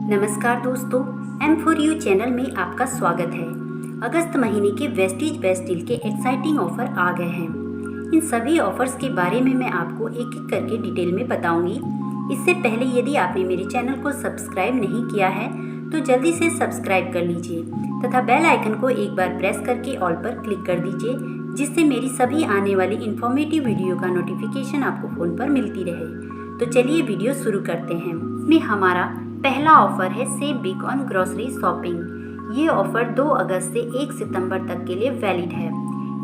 नमस्कार दोस्तों, M4U channel में आपका स्वागत है। अगस्त महीने के वेस्टीज बेस्ट डील के एक्साइटिंग ऑफर आ गए हैं। इन सभी ऑफर्स के बारे में मैं आपको एक एक करके डिटेल में बताऊंगी। इससे पहले यदि आपने मेरे चैनल को सब्सक्राइब नहीं किया है तो जल्दी से सब्सक्राइब कर लीजिए तथा बेल आइकन को एक बार प्रेस करके ऑल पर क्लिक कर दीजिए, जिससे मेरी सभी आने वाली इन्फॉर्मेटिव वीडियो का नोटिफिकेशन आपको फ़ोन पर मिलती रहे। तो चलिए वीडियो शुरू करते हैं। इसमें हमारा पहला ऑफर है save big on grocery shopping. ये ऑफर 2 अगस्त से 1 सितंबर तक के लिए वैलिड है।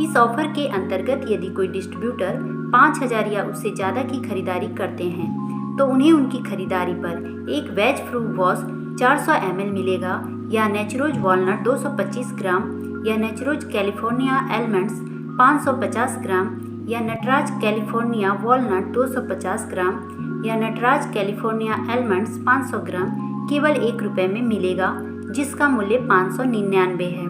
इस ऑफर के अंतर्गत यदि कोई डिस्ट्रीब्यूटर 5000 या उससे ज़्यादा की खरीदारी करते हैं तो उन्हें उनकी खरीदारी पर एक वेज फ्रूट वॉश 400 ml मिलेगा, या नेचुरोज वॉलनट 225 ग्राम, या नेचुरोज कैलिफोर्निया आलमंड्स 550 ग्राम, या नटराज कैलिफोर्निया वॉलनट 250 ग्राम, या नटराज कैलिफोर्निया आलमंड्स 500 ग्राम केवल ₹1 में मिलेगा, जिसका मूल्य 599 है।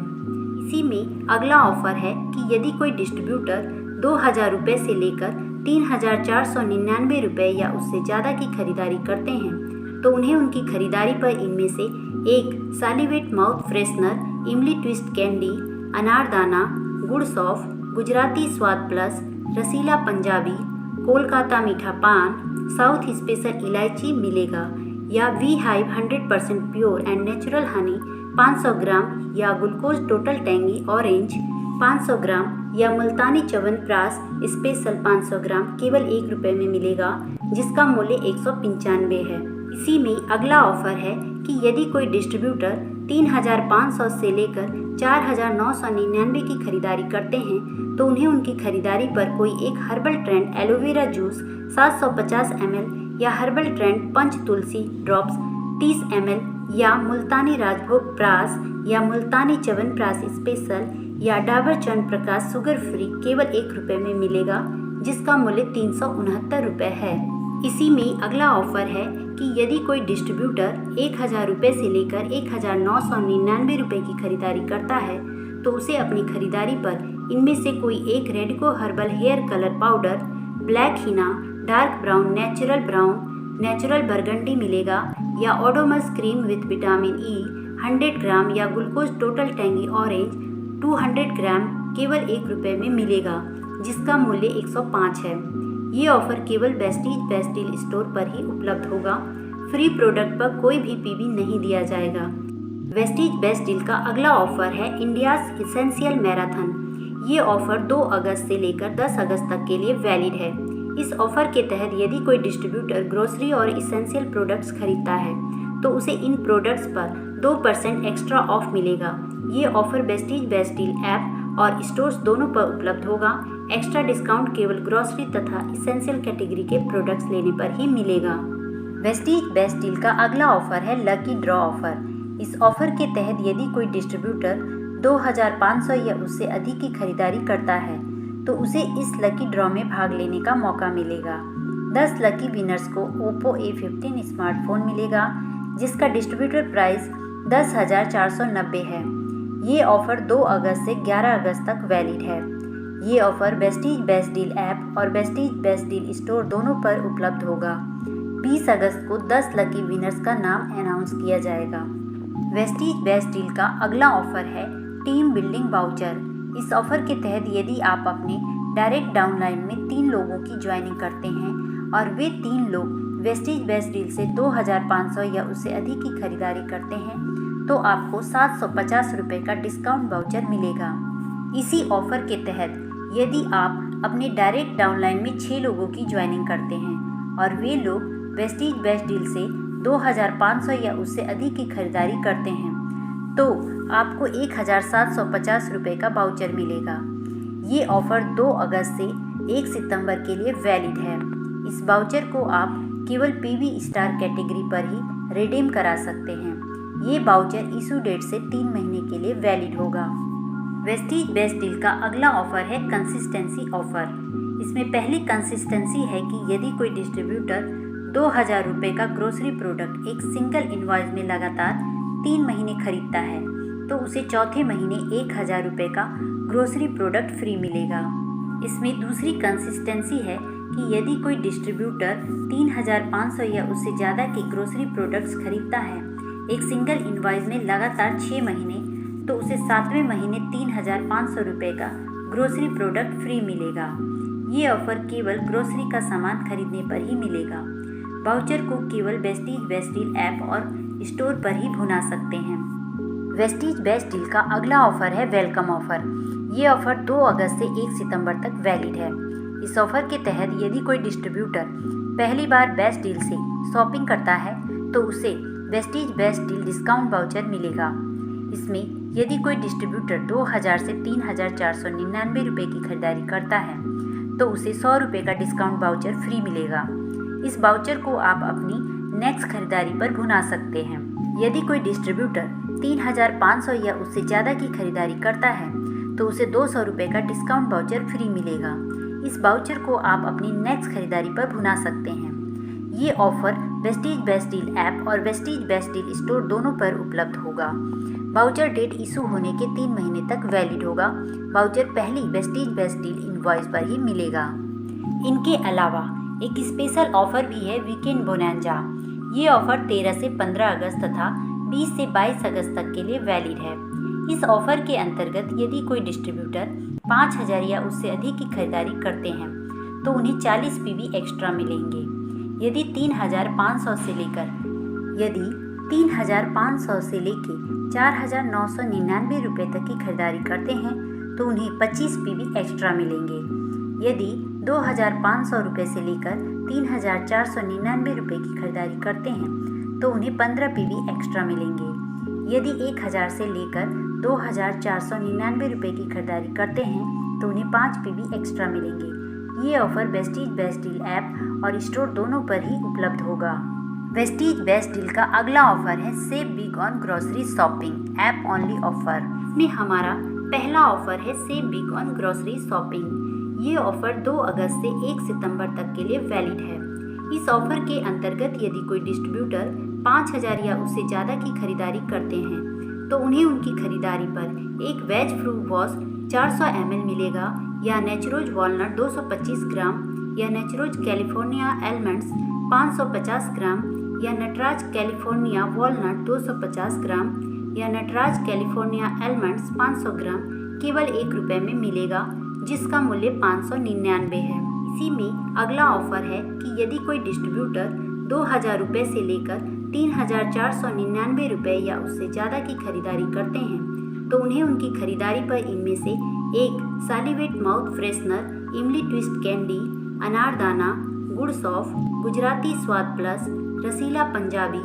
इसी में अगला ऑफर है कि यदि कोई डिस्ट्रीब्यूटर ₹2000 से लेकर ₹3499 या उससे ज़्यादा की खरीदारी करते हैं तो उन्हें उनकी खरीदारी पर इनमें से एक सालिवेट माउथ फ्रेशनर, इमली ट्विस्ट कैंडी, अनारदाना, गुड़ सौंफ, गुजराती स्वाद प्लस, रसीला पंजाबी, कोलकाता मीठा पान, साउथ स्पेशल इलायची मिलेगा, या V hive 100% pure and natural honey 500 gram, या glucose total tangy orange 500 gram, या मुल्तानी च्यवनप्राश स्पेशल 500 ग्राम केवल ₹1 में मिलेगा, जिसका मूल्य 195 है। इसी में अगला ऑफर है कि यदि कोई डिस्ट्रीब्यूटर 3500 से लेकर 4999 की खरीदारी करते हैं तो उन्हें उनकी खरीदारी पर कोई एक herbal trend aloe vera juice 750 ml, या हर्बल ट्रेंड पंच तुलसी ड्रॉप्स 30 ml, या मुल्तानी राजभोग प्राश, या मुल्तानी च्यवनप्राश स्पेशल, या डाबर च्यवनप्राश शुगर फ्री केवल ₹1 में मिलेगा, जिसका मूल्य ₹369 है। इसी में अगला ऑफर है कि यदि कोई डिस्ट्रीब्यूटर ₹1000 से लेकर ₹1999 की खरीदारी करता है तो उसे अपनी खरीदारी पर इनमें से कोई एक Radico herbal hair colour powder, black henna, dark brown, natural burgundy मिलेगा, या Odomos cream with vitamin E 100 gram, या glucose total tangy orange 200 gram केवल ₹1 में मिलेगा, जिसका मूल्य 105 है। ये ऑफर केवल वेस्टीज बेस्ट डील स्टोर पर ही उपलब्ध होगा। फ्री प्रोडक्ट पर कोई भी पीबी नहीं दिया जाएगा। वेस्टीज बेस्ट डील का अगला ऑफर है इंडियाज इसेंशियल मैराथन। ये ऑफर 2 अगस्त से लेकर 10 अगस्त तक के लिए वैलिड है। इस ऑफर के तहत यदि कोई डिस्ट्रीब्यूटर ग्रोसरी और इसेंशियल प्रोडक्ट्स खरीदता है तो उसे इन प्रोडक्ट्स पर 2% एक्स्ट्रा ऑफ मिलेगा। ये offer Vestige best deal app और स्टोर्स दोनों पर उपलब्ध होगा। एक्स्ट्रा डिस्काउंट केवल ग्रोसरी तथा इसेंशियल कैटेगरी के प्रोडक्ट्स लेने पर ही मिलेगा। वेस्टीज बेस्ट डील का अगला ऑफर है लकी ड्रॉ ऑफर। इस ऑफर के तहत यदि कोई डिस्ट्रीब्यूटर 2500 या उससे अधिक की खरीदारी करता है तो उसे इस लकी ड्रॉ में भाग लेने का मौका मिलेगा। 10 लकी विनर्स को ओप्पो A15 स्मार्टफोन मिलेगा, जिसका डिस्ट्रीब्यूटर प्राइस 10,490 है। ये ऑफर 2 अगस्त से 11 अगस्त तक वैलिड है। ये offer Vestige best deal app और वेस्टीज बेस्ट डील स्टोर दोनों पर उपलब्ध होगा। 20 अगस्त को 10 लकी विनर्स का नाम अनाउंस किया जाएगा। वेस्टीज बेस्ट डील का अगला ऑफर है टीम बिल्डिंग वाउचर। इस ऑफर के तहत यदि आप अपने डायरेक्ट डाउनलाइन में 3 लोगों की ज्वाइनिंग करते हैं और वे 3 लोग वेस्टीज बेस्ट डील से 2500 या उससे अधिक की खरीदारी करते हैं तो आपको ₹750 का डिस्काउंट वाउचर मिलेगा। इसी ऑफर के तहत यदि आप अपने डायरेक्ट डाउनलाइन में 6 लोगों की ज्वाइनिंग करते हैं और वे लोग वेस्टीज बेस्ट डील से 2500 या उससे अधिक की खरीदारी करते हैं तो आपको ₹1750 का वाउचर मिलेगा। ये ऑफर 2 अगस्त से 1 सितंबर के लिए वैलिड है। इस वाउचर को आप केवल पीवी स्टार कैटेगरी पर ही रिडीम करा सकते हैं। ये वाउचर इशू डेट से 3 महीने के लिए वैलिड होगा। वेस्टीज बेस्ट डील का अगला ऑफर है कंसिस्टेंसी ऑफर। इसमें पहली कंसिस्टेंसी है कि यदि कोई डिस्ट्रीब्यूटर ₹2000 का ग्रोसरी प्रोडक्ट एक सिंगल इनवॉइस में लगातार 3 महीने खरीदता है तो उसे चौथे महीने ₹1000 का ग्रोसरी प्रोडक्ट फ्री मिलेगा। इसमें दूसरी कंसिस्टेंसी है कि यदि कोई डिस्ट्रीब्यूटर 3500 या उससे ज़्यादा के ग्रोसरी प्रोडक्ट्स खरीदता है एक सिंगल इनवॉइस में लगातार 6 महीने तो उसे 7वें महीने 3,500 रुपये का ग्रोसरी प्रोडक्ट फ्री मिलेगा। ये ऑफर केवल ग्रोसरी का सामान खरीदने पर ही मिलेगा। वाउचर को केवल वेस्टीज बेस्ट डील ऐप और स्टोर पर ही भुना सकते हैं। वेस्टीज बेस्ट डील का अगला ऑफर है वेलकम ऑफर। ये ऑफर 2 अगस्त से 1 सितंबर तक वैलिड है। इस ऑफर के तहत यदि कोई डिस्ट्रीब्यूटर पहली बार बेस्ट डील से शॉपिंग करता है तो उसे Vestige best deal discount voucher मिलेगा। इसमें यदि कोई डिस्ट्रीब्यूटर 2,000 से 3,499 रुपये की खरीदारी करता है तो उसे 100 रुपये का डिस्काउंट वाउचर फ्री मिलेगा। इस वाउचर को आप अपनी नेक्स्ट खरीदारी पर भुना सकते हैं। यदि कोई डिस्ट्रीब्यूटर 3,500 या उससे ज़्यादा की खरीदारी करता है तो उसे 200 रुपये का डिस्काउंट वाउचर फ्री मिलेगा। इस वाउचर को आप अपनी नेक्स्ट खरीदारी पर भुना सकते हैं। ये offer Vestige best deal app और वेस्टीज बेस्ट डील स्टोर दोनों पर उपलब्ध होगा। वाउचर डेट इशू होने के 3 महीने तक वैलिड होगा। वाउचर पहली वेस्टीज बेस्ट डील इनवॉइस पर ही मिलेगा। इनके अलावा एक स्पेशल ऑफर भी है वीकेंड बोनांजा। ये ऑफर 13 से 15 अगस्त तथा 20 से 22 अगस्त तक के लिए वैलिड है। इस ऑफर के अंतर्गत यदि कोई डिस्ट्रीब्यूटर 5,000 या उससे अधिक की खरीदारी करते हैं तो उन्हें 40 PB एक्स्ट्रा मिलेंगे। यदि 3,500 से लेकर 4,999 रुपये तक की खरीदारी करते हैं तो उन्हें 25 PB एक्स्ट्रा मिलेंगे। यदि 2,500 रुपये से लेकर 3,499 रुपये की खरीदारी करते हैं तो उन्हें 15 PB एक्स्ट्रा मिलेंगे। यदि 1,000 से लेकर 2,499 रुपये की खरीदारी करते हैं तो उन्हें 5 PB एक्स्ट्रा मिलेंगे। ये offer Vestige best deal app और स्टोर दोनों पर ही उपलब्ध होगा। वेस्टीज बेस्ट डील का अगला ऑफर है save big on grocery shopping app only offer में हमारा पहला ऑफर है save big on grocery shopping. ये ऑफर 2 अगस्त से 1 सितंबर तक के लिए वैलिड है। इस ऑफर के अंतर्गत यदि कोई डिस्ट्रीब्यूटर 5,000 या उससे ज़्यादा की खरीदारी करते हैं तो उन्हें उनकी खरीदारी पर एक वेज फ्रूट वॉश 400 ml मिलेगा या नेचरोज वॉलनट 225 ग्राम या नेचरोज कैलिफोर्निया आलमंड्स 550 ग्राम या नटराज कैलिफोर्निया वॉलनट 250 ग्राम या नटराज कैलिफोर्निया आलमंड्स 500 ग्राम केवल 1 रुपये में मिलेगा, जिसका मूल्य 599 है। इसी में अगला ऑफर है कि यदि कोई डिस्ट्रीब्यूटर 2,000 रुपये से लेकर 3,499 रुपये या उससे ज़्यादा की खरीदारी करते हैं तो उन्हें उनकी खरीदारी पर इनमें से एक सालिवेट माउथ फ्रेशनर, इमली ट्विस्ट कैंडी, अनारदाना, गुड़ सौंफ, गुजराती स्वाद प्लस, रसीला पंजाबी,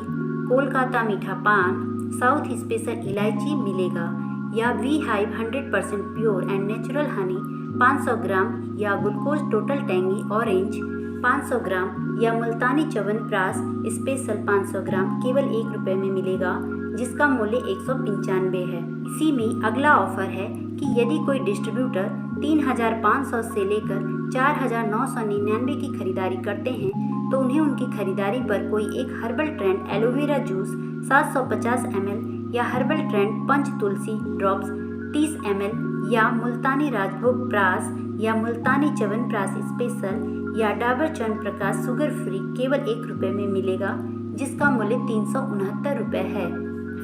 कोलकाता मीठा पान, साउथ स्पेशल इलायची मिलेगा या V hive 100% pure and natural honey 500 gram या glucose total tangy orange 500 gram या मुल्तानी च्यवनप्राश स्पेशल 500 ग्राम केवल 1 रुपये में मिलेगा, जिसका मूल्य 195 है। इसी में अगला ऑफर है कि यदि कोई डिस्ट्रीब्यूटर 3,500 से लेकर 4,999 की खरीदारी करते हैं तो उन्हें उनकी खरीदारी पर कोई एक herbal trend aloe vera juice 750 ml या हर्बल ट्रेंड पंच तुलसी ड्रॉप्स 30 ml या मुल्तानी राजभोग प्राश या मुल्तानी च्यवनप्राश स्पेशल या डाबर च्यवनप्राश शुगर फ्री केवल 1 रुपये में मिलेगा, जिसका मूल्य 369 रुपये है।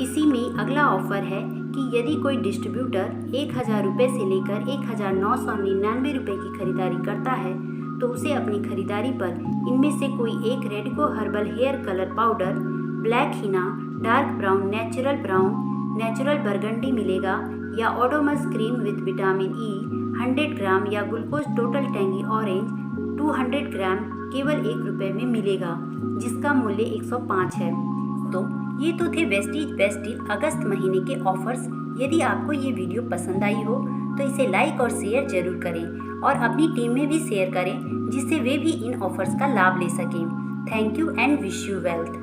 इसी में अगला ऑफर है कि यदि कोई डिस्ट्रीब्यूटर 1,000 रुपये से लेकर 1,999 रुपये की खरीदारी करता है तो उसे अपनी खरीदारी पर इनमें से कोई एक Radico herbal hair colour powder, black henna, dark brown, natural burgundy मिलेगा या Odomos cream with vitamin E 100 gram या glucose total tangy orange 200 gram केवल 1 रुपये में मिलेगा, जिसका मूल्य 105 है। तो ये तो थे वेस्टीज बेस्ट डील अगस्त महीने के ऑफर्स। यदि आपको ये वीडियो पसंद आई हो तो इसे लाइक और शेयर जरूर करें और अपनी टीम में भी शेयर करें, जिससे वे भी इन ऑफर्स का लाभ ले सकें। Thank you and wish you wealth.